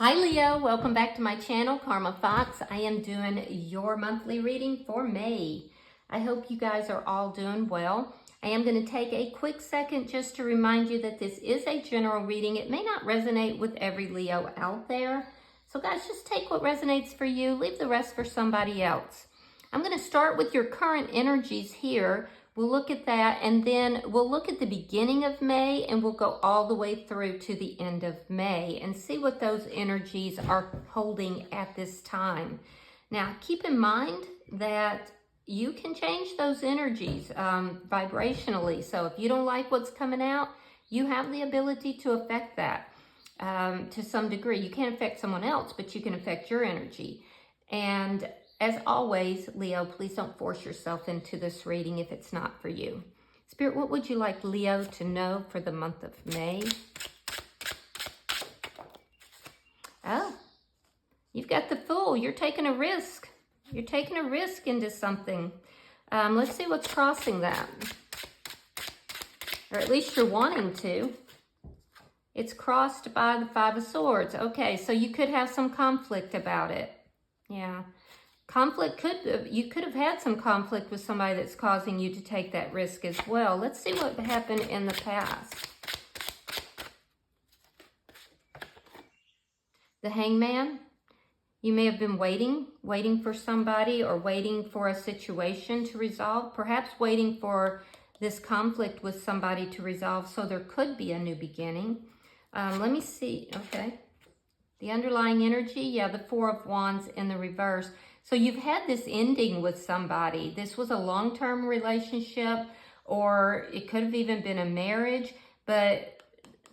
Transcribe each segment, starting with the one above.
Hi Leo, welcome back to my channel, Karma Fox. I am doing your monthly reading for May. I hope you guys are all doing well. I am going to take a quick second just to remind you that this is a general reading. It may not resonate with every Leo out there. So guys, just take what resonates for you, leave the rest for somebody else. I'm going to start with your current energies here. We'll look at that, and then we'll look at the beginning of May, and we'll go all the way through to the end of May and see what those energies are holding at this time. Now, keep in mind that you can change those energies vibrationally. So if you don't like what's coming out, you have the ability to affect that to some degree. You can't affect someone else, but you can affect your energy. And as always, Leo, please don't force yourself into this reading if it's not for you. Spirit, what would you like Leo to know for the month of May? Oh, you've got the Fool. You're taking a risk. You're taking a risk into something. Let's see what's crossing that. Or at least you're wanting to. It's crossed by the Five of Swords. Okay, so you could have some conflict about it. Yeah. You could have had some conflict with somebody that's causing you to take that risk as well. Let's see what happened in the past. The Hangman. You may have been waiting for somebody or waiting for a situation to resolve, perhaps waiting for this conflict with somebody to resolve, so there could be a new beginning. Let me see. Okay. The underlying energy, yeah, the Four of Wands in the reverse. So you've had this ending with somebody. This was a long-term relationship, or it could have even been a marriage, but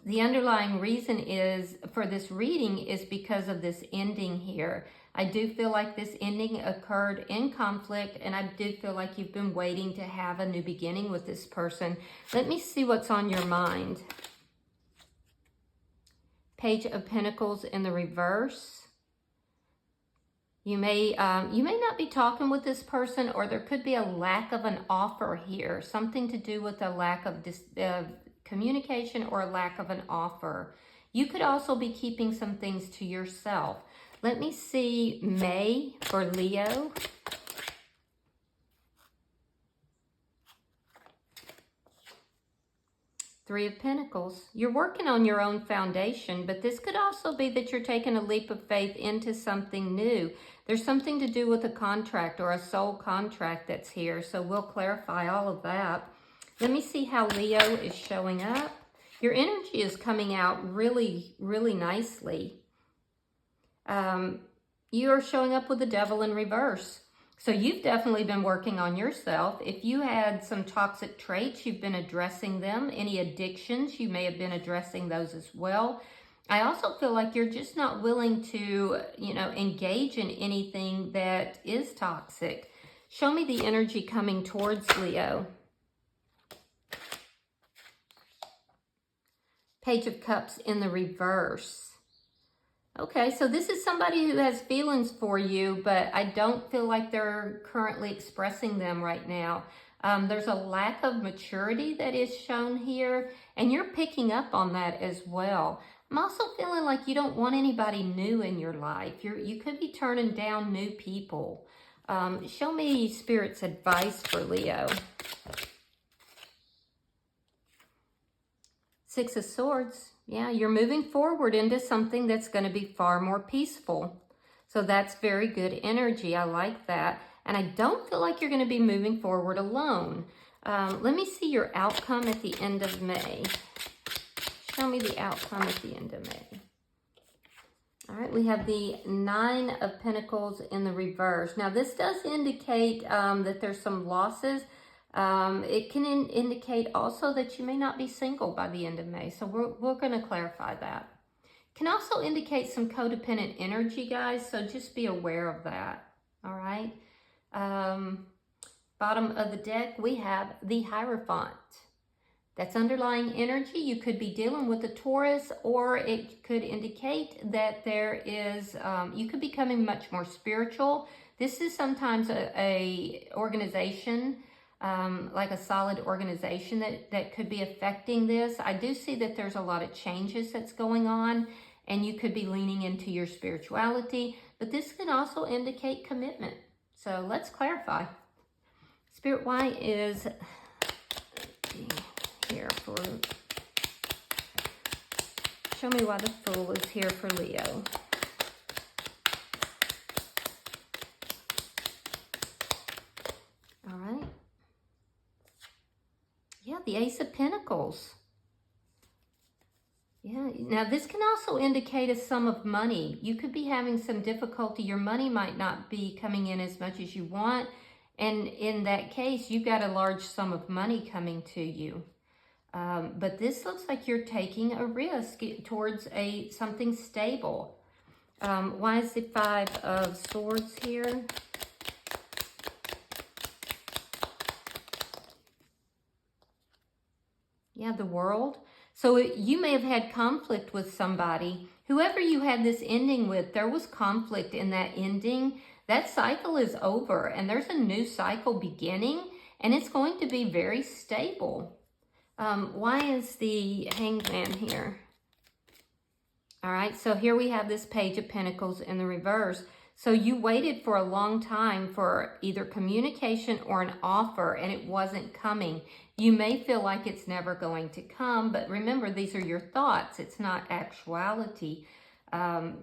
the underlying reason is for this reading is because of this ending here. I do feel like this ending occurred in conflict, and I do feel like you've been waiting to have a new beginning with this person. Let me see what's on your mind. Page of Pentacles in the reverse. You may not be talking with this person, or there could be a lack of an offer here. Something to do with a lack of communication or a lack of an offer. You could also be keeping some things to yourself. Let me see May for Leo. Three of Pentacles. You're working on your own foundation, but this could also be that you're taking a leap of faith into something new. There's something to do with a contract or a soul contract that's here, so we'll clarify all of that. Let me see how Leo is showing up. Your energy is coming out really, really nicely. You are showing up with the Devil in reverse. So you've definitely been working on yourself. If you had some toxic traits, you've been addressing them. Any addictions, you may have been addressing those as well. I also feel like you're just not willing to, engage in anything that is toxic. Show me the energy coming towards Leo. Page of Cups in the reverse. Okay, so this is somebody who has feelings for you, but I don't feel like they're currently expressing them right now. There's a lack of maturity that is shown here, and you're picking up on that as well. I'm also feeling like you don't want anybody new in your life. You could be turning down new people. Show me Spirit's advice for Leo. Six of Swords. Yeah, you're moving forward into something that's going to be far more peaceful. So that's very good energy. I like that. And I don't feel like you're going to be moving forward alone. Let me see your outcome at the end of May. Show me the outcome at the end of May. All right, we have the Nine of Pentacles in the reverse. Now, this does indicate that there's some losses. It can indicate also that you may not be single by the end of May. So we're going to clarify that. Can also indicate some codependent energy, guys. So just be aware of that. All right. Bottom of the deck, we have the Hierophant. That's underlying energy. You could be dealing with a Taurus, or it could indicate that there is, you could be becoming much more spiritual. This is sometimes a organization, like a solid organization that could be affecting this. I do see that there's a lot of changes that's going on, and you could be leaning into your spirituality, but this can also indicate commitment. So let's clarify. Spirit, why is here for, show me why the Fool is here for Leo. All right. Yeah, the Ace of Pentacles. Yeah, now this can also indicate a sum of money. You could be having some difficulty. Your money might not be coming in as much as you want. And in that case, you've got a large sum of money coming to you. But this looks like you're taking a risk towards something stable. Why is the Five of Swords here? Yeah, the World. So you may have had conflict with somebody. Whoever you had this ending with, there was conflict in that ending. That cycle is over and there's a new cycle beginning, and it's going to be very stable. Why is the Hangman here? All right, so here we have this Page of Pentacles in the reverse. So you waited for a long time for either communication or an offer, and it wasn't coming. You may feel like it's never going to come, but remember, these are your thoughts. It's not actuality.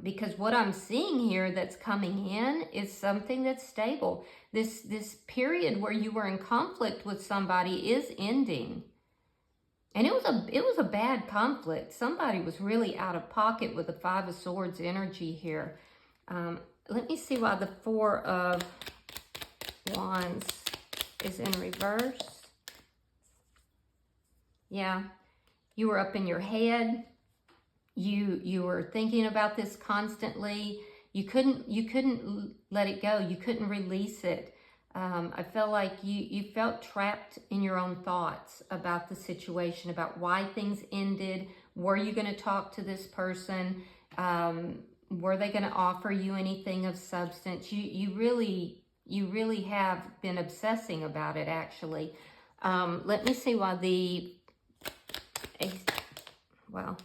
Because what I'm seeing here that's coming in is something that's stable. This period where you were in conflict with somebody is ending. And it was a bad conflict. Somebody was really out of pocket with the Five of Swords energy here. Let me see why the Four of Wands is in reverse. Yeah, you were up in your head. You were thinking about this constantly. You couldn't let it go. You couldn't release it. I felt like you felt trapped in your own thoughts about the situation, about why things ended. Were you going to talk to this person? Were they going to offer you anything of substance? You really have been obsessing about it, actually. Let me see why well,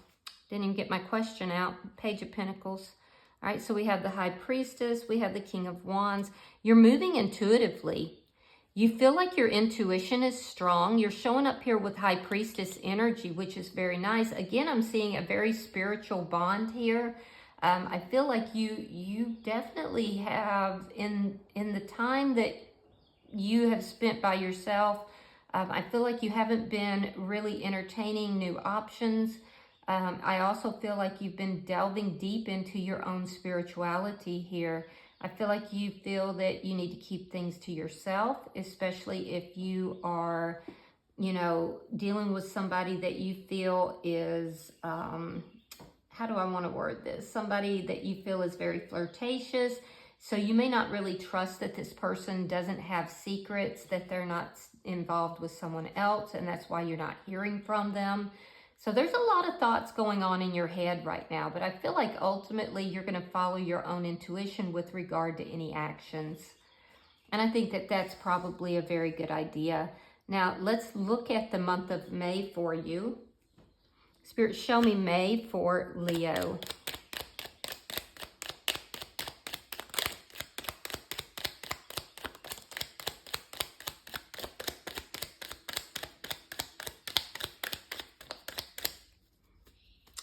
didn't even get my question out. Page of Pentacles. All right, so we have the High Priestess. We have the King of Wands. You're moving intuitively. You feel like your intuition is strong. You're showing up here with High Priestess energy, which is very nice. Again, I'm seeing a very spiritual bond here. I feel like you definitely have, in the time that you have spent by yourself, I feel like you haven't been really entertaining new options. I also feel like you've been delving deep into your own spirituality here. I feel like you feel that you need to keep things to yourself, especially if you are, dealing with somebody that you feel is, how do I want to word this? Somebody that you feel is very flirtatious. So you may not really trust that this person doesn't have secrets, that they're not involved with someone else, and that's why you're not hearing from them. So there's a lot of thoughts going on in your head right now, but I feel like ultimately you're going to follow your own intuition with regard to any actions. And I think that that's probably a very good idea. Now, let's look at the month of May for you. Spirit, show me May for Leo.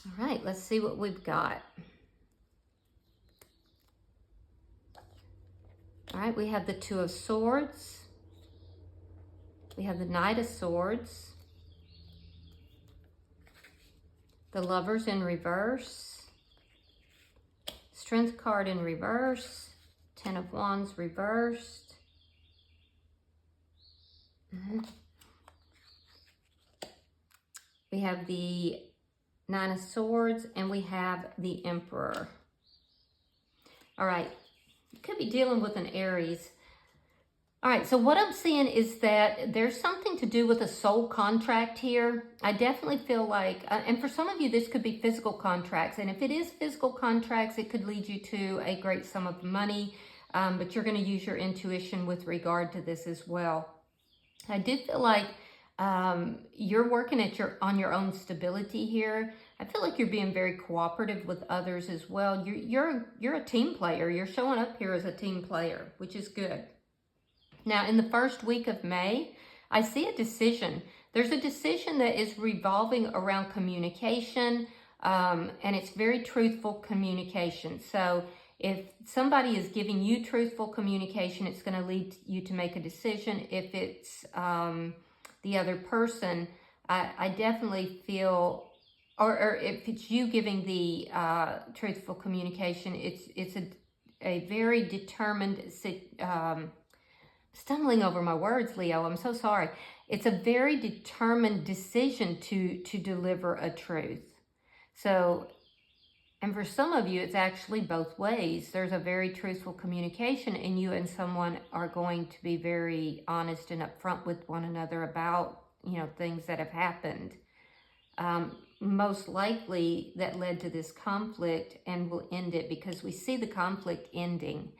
All right, let's see what we've got. All right, we have the Two of Swords. We have the Knight of Swords. The Lovers in reverse. Strength card in reverse. Ten of Wands reversed. We have the Nine of Swords, and we have the Emperor. All right, you could be dealing with an Aries. All right, so what I'm seeing is that there's something to do with a soul contract here. I definitely feel like, and for some of you, this could be physical contracts. And if it is physical contracts, it could lead you to a great sum of money, but you're going to use your intuition with regard to this as well. I do feel like you're working on your own stability here. I feel like you're being very cooperative with others as well. You're a team player. You're showing up here as a team player, which is good. Now, in the first week of May, I see a decision. There's a decision that is revolving around communication, and it's very truthful communication. So if somebody is giving you truthful communication, it's going to lead you to make a decision. If it's the other person, I definitely feel, or if it's you giving the truthful communication, it's a very determined, stumbling over my words, Leo, I'm so sorry. It's a very determined decision to deliver a truth. So, and for some of you, it's actually both ways. There's a very truthful communication, and you and someone are going to be very honest and upfront with one another about, you know, things that have happened. Most likely that led to this conflict and will end it, because we see the conflict ending.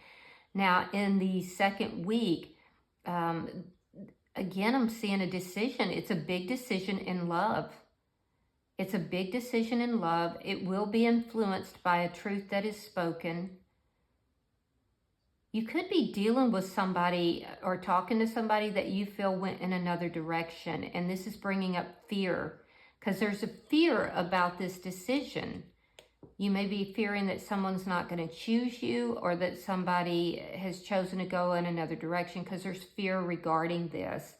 Now, in the second week, again, I'm seeing a decision. It's a big decision in love. It's a big decision in love. It will be influenced by a truth that is spoken. You could be dealing with somebody or talking to somebody that you feel went in another direction. And this is bringing up fear, because there's a fear about this decision. You may be fearing that someone's not going to choose you, or that somebody has chosen to go in another direction, because there's fear regarding this.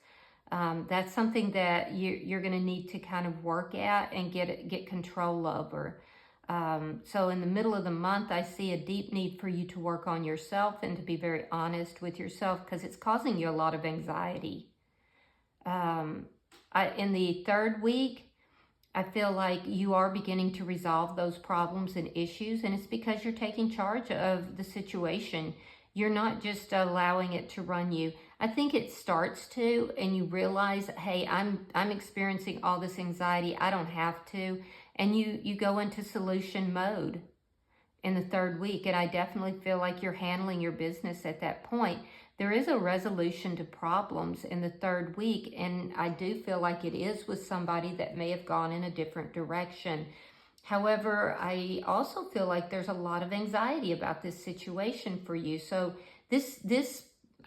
That's something that you're going to need to kind of work at and get control over. So in the middle of the month, I see a deep need for you to work on yourself and to be very honest with yourself, because it's causing you a lot of anxiety. In the third week, I feel like you are beginning to resolve those problems and issues, and it's because you're taking charge of the situation. You're not just allowing it to run you. I think it starts to, and you realize, hey, I'm experiencing all this anxiety. I don't have to. And you go into solution mode in the third week. And I definitely feel like you're handling your business at that point. There is a resolution to problems in the third week. And I do feel like it is with somebody that may have gone in a different direction. However, I also feel like there's a lot of anxiety about this situation for you. So I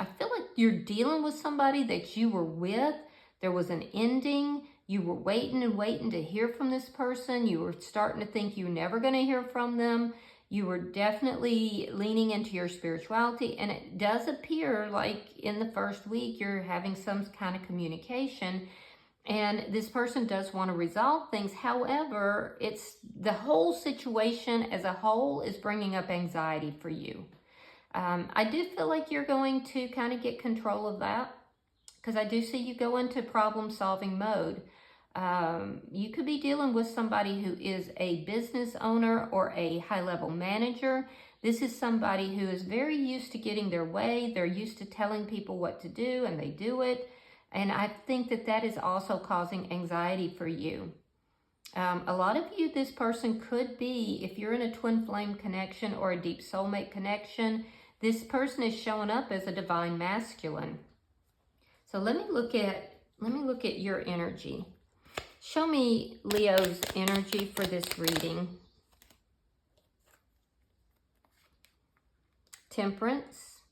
feel like you're dealing with somebody that you were with. There was an ending. You were waiting and waiting to hear from this person. You were starting to think you were never going to hear from them. You were definitely leaning into your spirituality. And it does appear like in the first week, you're having some kind of communication. And this person does want to resolve things. However, it's the whole situation as a whole is bringing up anxiety for you. I do feel like you're going to kind of get control of that, because I do see you go into problem-solving mode. You could be dealing with somebody who is a business owner or a high-level manager. This is somebody who is very used to getting their way. They're used to telling people what to do, and they do it. And I think that that is also causing anxiety for you. A lot of you, this person could be, if you're in a twin flame connection or a deep soulmate connection, this person is showing up as a divine masculine. So let me look at your energy. Show me Leo's energy for this reading. Temperance,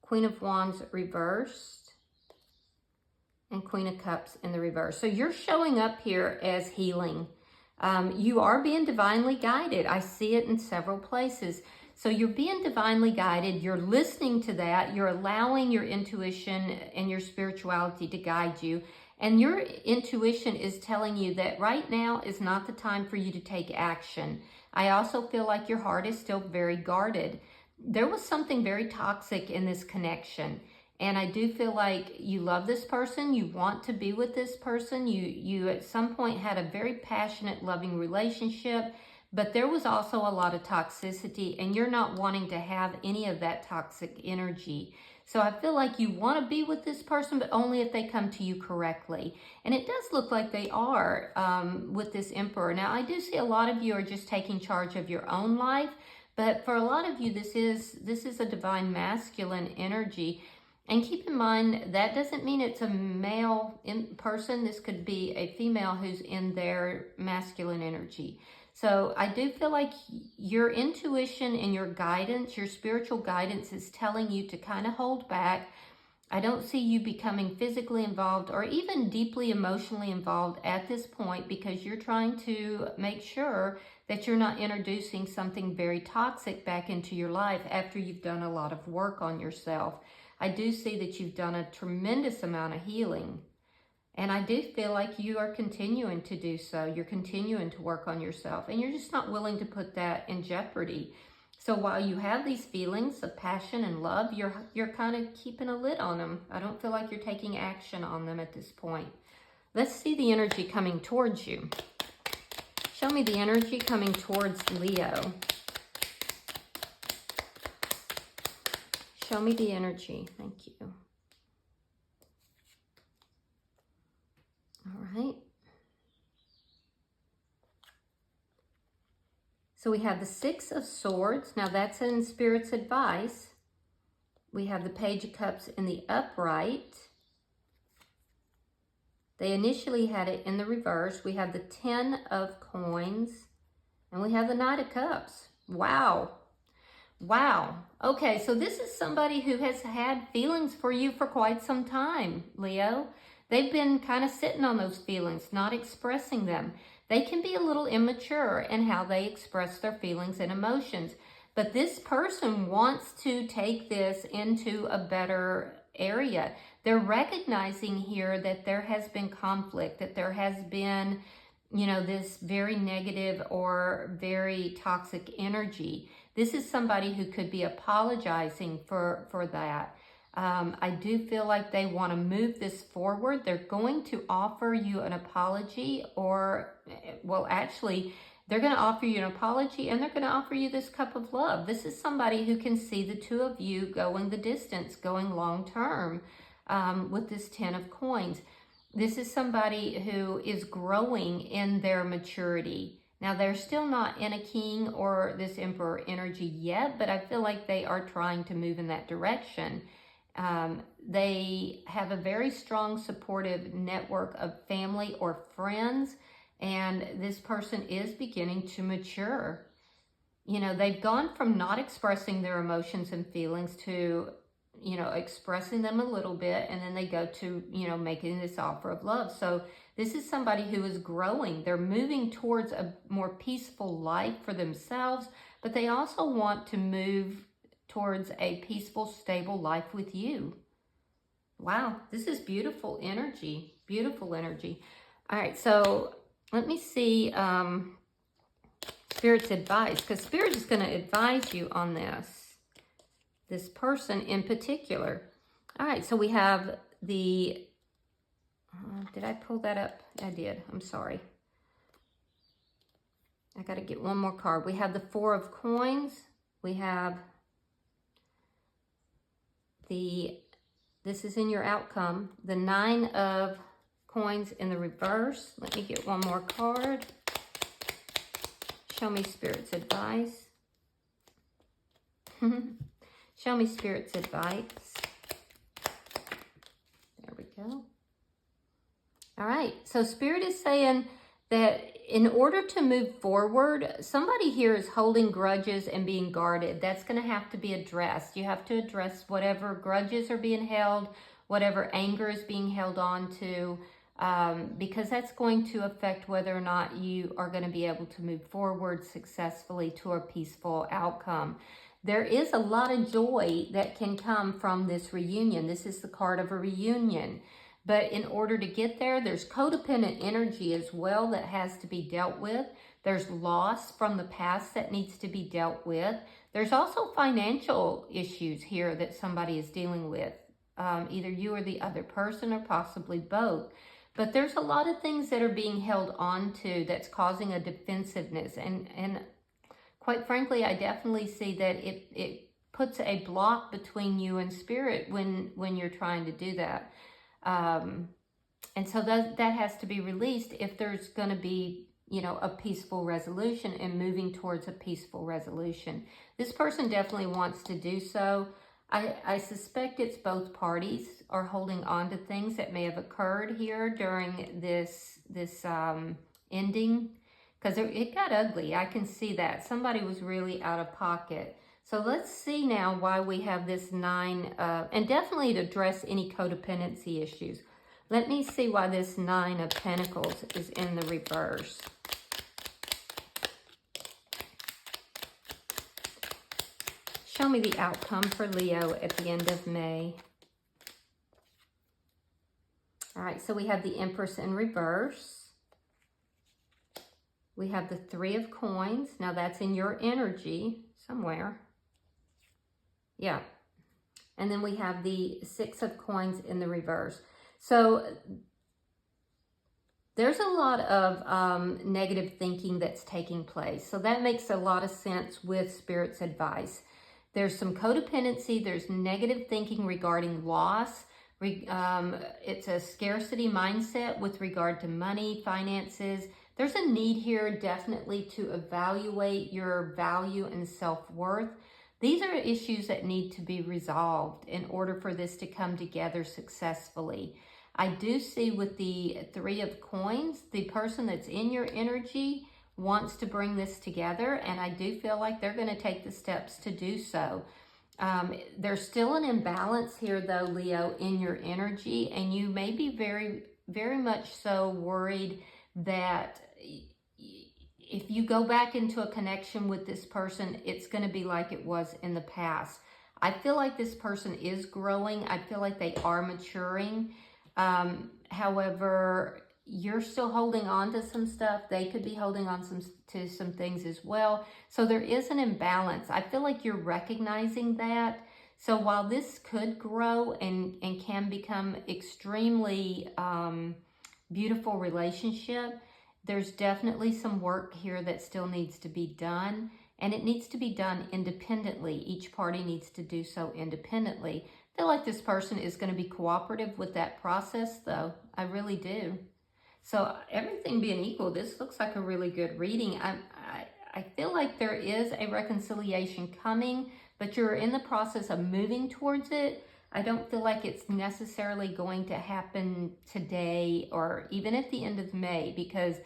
Queen of Wands reversed, and Queen of Cups in the reverse. So you're showing up here as healing. You are being divinely guided. I see it in several places. So you're being divinely guided. You're listening to that. You're allowing your intuition and your spirituality to guide you. And your intuition is telling you that right now is not the time for you to take action. I also feel like your heart is still very guarded. There was something very toxic in this connection. And I do feel like you love this person. You want to be with this person. You at some point had a very passionate, loving relationship. But there was also a lot of toxicity, and you're not wanting to have any of that toxic energy. So I feel like you want to be with this person, but only if they come to you correctly. And it does look like they are with this Emperor. Now, I do see a lot of you are just taking charge of your own life. But for a lot of you, this is a divine masculine energy. And keep in mind, that doesn't mean it's a male person. This could be a female who's in their masculine energy. So I do feel like your intuition and your guidance, your spiritual guidance is telling you to kind of hold back. I don't see you becoming physically involved or even deeply emotionally involved at this point, because you're trying to make sure that you're not introducing something very toxic back into your life after you've done a lot of work on yourself. I do see that you've done a tremendous amount of healing. And I do feel like you are continuing to do so. You're continuing to work on yourself. And you're just not willing to put that in jeopardy. So while you have these feelings of passion and love, you're kind of keeping a lid on them. I don't feel like you're taking action on them at this point. Let's see the energy coming towards you. Show me the energy coming towards Leo. Show me the energy. Thank you. All right. So we have the Six of Swords. Now that's in Spirit's advice. We have the Page of Cups in the upright. They initially had it in the reverse. We have the Ten of Coins. And we have the Knight of Cups. Wow. Wow. Okay, so this is somebody who has had feelings for you for quite some time, Leo. They've been kind of sitting on those feelings, not expressing them. They can be a little immature in how they express their feelings and emotions. But this person wants to take this into a better area. They're recognizing here that there has been conflict, that there has been, this very negative or very toxic energy. This is somebody who could be apologizing for that. I do feel like they want to move this forward. They're going to offer you an apology, or, well, actually, they're going to offer you an apology and they're going to offer you this cup of love. This is somebody who can see the two of you going the distance, going long term with this Ten of Coins. This is somebody who is growing in their maturity. Now, they're still not in a King or this Emperor energy yet, but I feel like they are trying to move in that direction. They have a very strong supportive network of family or friends, and this person is beginning to mature. They've gone from not expressing their emotions and feelings to, expressing them a little bit, and then they go to, making this offer of love. So this is somebody who is growing. They're moving towards a more peaceful life for themselves, but they also want to move towards a peaceful, stable life with you. Wow, this is beautiful energy. Beautiful energy. All right, so let me see Spirit's advice, because Spirit is going to advise you on this person in particular. All right, so we have the, did I pull that up? I did. I'm sorry. I got to get one more card. We have the Four of Coins. We have this is in your outcome, the Nine of Coins in the reverse. Let me get one more card. Show me Spirit's advice. Show me Spirit's advice. There we go. All right, so Spirit is saying that in order to move forward, somebody here is holding grudges and being guarded. That's going to have to be addressed. You have to address whatever grudges are being held, whatever anger is being held on to, because that's going to affect whether or not you are going to be able to move forward successfully to a peaceful outcome. There is a lot of joy that can come from this reunion. This is the card of a reunion. But in order to get there, there's codependent energy as well that has to be dealt with. There's loss from the past that needs to be dealt with. There's also financial issues here that somebody is dealing with. Either you or the other person, or possibly both. But there's a lot of things that are being held on to that's causing a defensiveness. And quite frankly, I definitely see that it puts a block between you and Spirit when you're trying to do that. And so that has to be released if there's going to be, a peaceful resolution and moving towards a peaceful resolution. This person definitely wants to do so. I suspect it's both parties are holding on to things that may have occurred here during this ending, because it got ugly. I can see that. Somebody was really out of pocket. So let's see now why we have this 9, and definitely to address any codependency issues. Let me see why this 9 of Pentacles is in the reverse. Show me the outcome for Leo at the end of May. All right, so we have the Empress in reverse. We have the 3 of Coins. Now that's in your energy somewhere. Yeah. And then we have the 6 of Coins in the reverse. So there's a lot of negative thinking that's taking place. So that makes a lot of sense with Spirit's advice. There's some codependency. There's negative thinking regarding loss. It's a scarcity mindset with regard to money, finances. There's a need here definitely to evaluate your value and self-worth. These are issues that need to be resolved in order for this to come together successfully. I do see with the 3 of Coins, the person that's in your energy wants to bring this together, and I do feel like they're going to take the steps to do so. There's still an imbalance here, though, Leo, in your energy, and you may be very, very much so worried that if you go back into a connection with this person, it's going to be like it was in the past. I feel like this person is growing. I feel like they are maturing. However, you're still holding on to some stuff. They could be holding on to some things as well. So there is an imbalance. I feel like you're recognizing that. So while this could grow and can become extremely beautiful relationship, there's definitely some work here that still needs to be done. And it needs to be done independently. Each party needs to do so independently. I feel like this person is going to be cooperative with that process, though. I really do. So everything being equal, this looks like a really good reading. I feel like there is a reconciliation coming, but you're in the process of moving towards it. I don't feel like it's necessarily going to happen today or even at the end of May, because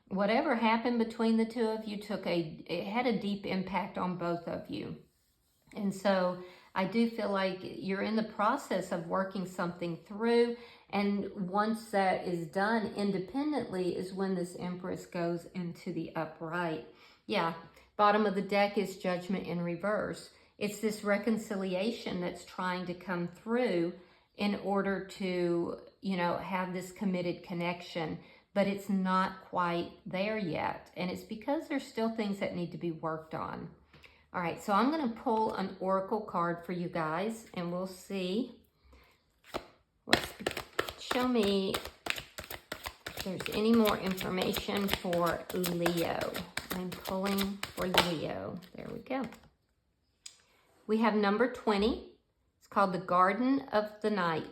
whatever happened between the two of you it had a deep impact on both of you. And so I do feel like you're in the process of working something through. And once that is done independently is when this Empress goes into the upright. Yeah, bottom of the deck is Judgment in reverse. It's this reconciliation that's trying to come through in order to, have this committed connection. But it's not quite there yet. And it's because there's still things that need to be worked on. All right, so I'm going to pull an oracle card for you guys, and we'll see. Show me if there's any more information for Leo. I'm pulling for Leo. There we go. We have number 20. It's called the Garden of the Night.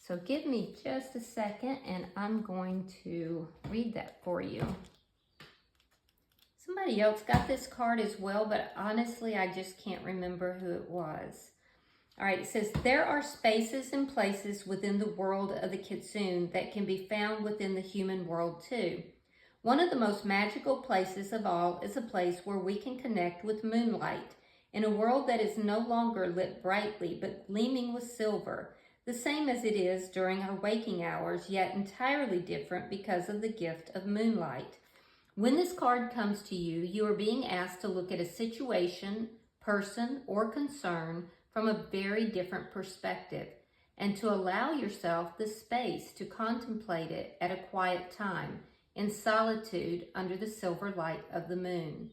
So give me just a second, and I'm going to read that for you. Somebody else got this card as well, but honestly, I just can't remember who it was. All right, it says, there are spaces and places within the world of the kitsune that can be found within the human world too. One of the most magical places of all is a place where we can connect with moonlight in a world that is no longer lit brightly but gleaming with silver, the same as it is during our waking hours, yet entirely different because of the gift of moonlight. When this card comes to you, you are being asked to look at a situation, person, or concern from a very different perspective, and to allow yourself the space to contemplate it at a quiet time, in solitude under the silver light of the moon.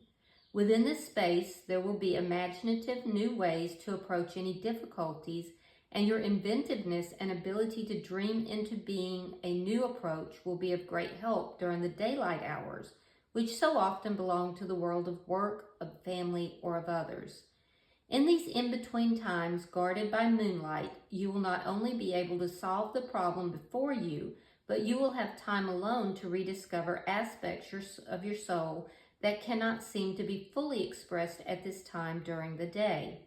Within this space, there will be imaginative new ways to approach any difficulties, and your inventiveness and ability to dream into being a new approach will be of great help during the daylight hours, which so often belong to the world of work, of family, or of others. In these in-between times, guarded by moonlight, you will not only be able to solve the problem before you, but you will have time alone to rediscover aspects of your soul that cannot seem to be fully expressed at this time during the day.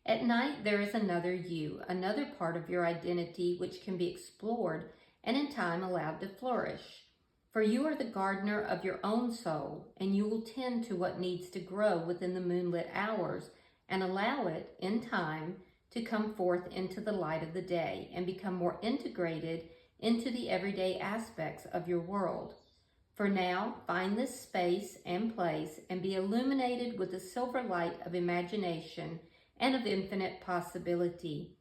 At night, there is another you, another part of your identity which can be explored and in time allowed to flourish. For you are the gardener of your own soul, and you will tend to what needs to grow within the moonlit hours and allow it, in time, to come forth into the light of the day and become more integrated into the everyday aspects of your world. For now, find this space and place and be illuminated with the silver light of imagination and of infinite possibility.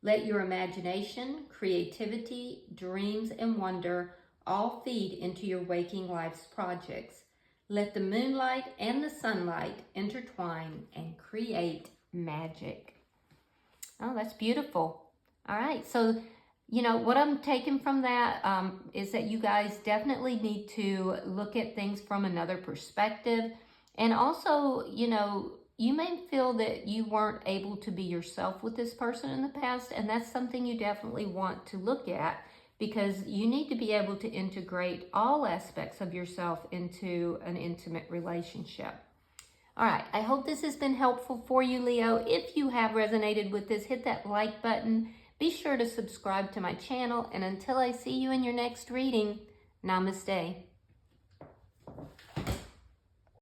Let your imagination, creativity, dreams, and wonder all feed into your waking life's projects. Let the moonlight and the sunlight intertwine and create magic. Oh, that's beautiful. All right, so what I'm taking from that is that you guys definitely need to look at things from another perspective. And also, you may feel that you weren't able to be yourself with this person in the past, and that's something you definitely want to look at, because you need to be able to integrate all aspects of yourself into an intimate relationship. All right, I hope this has been helpful for you, Leo. If you have resonated with this, hit that like button. Be sure to subscribe to my channel, and until I see you in your next reading, namaste.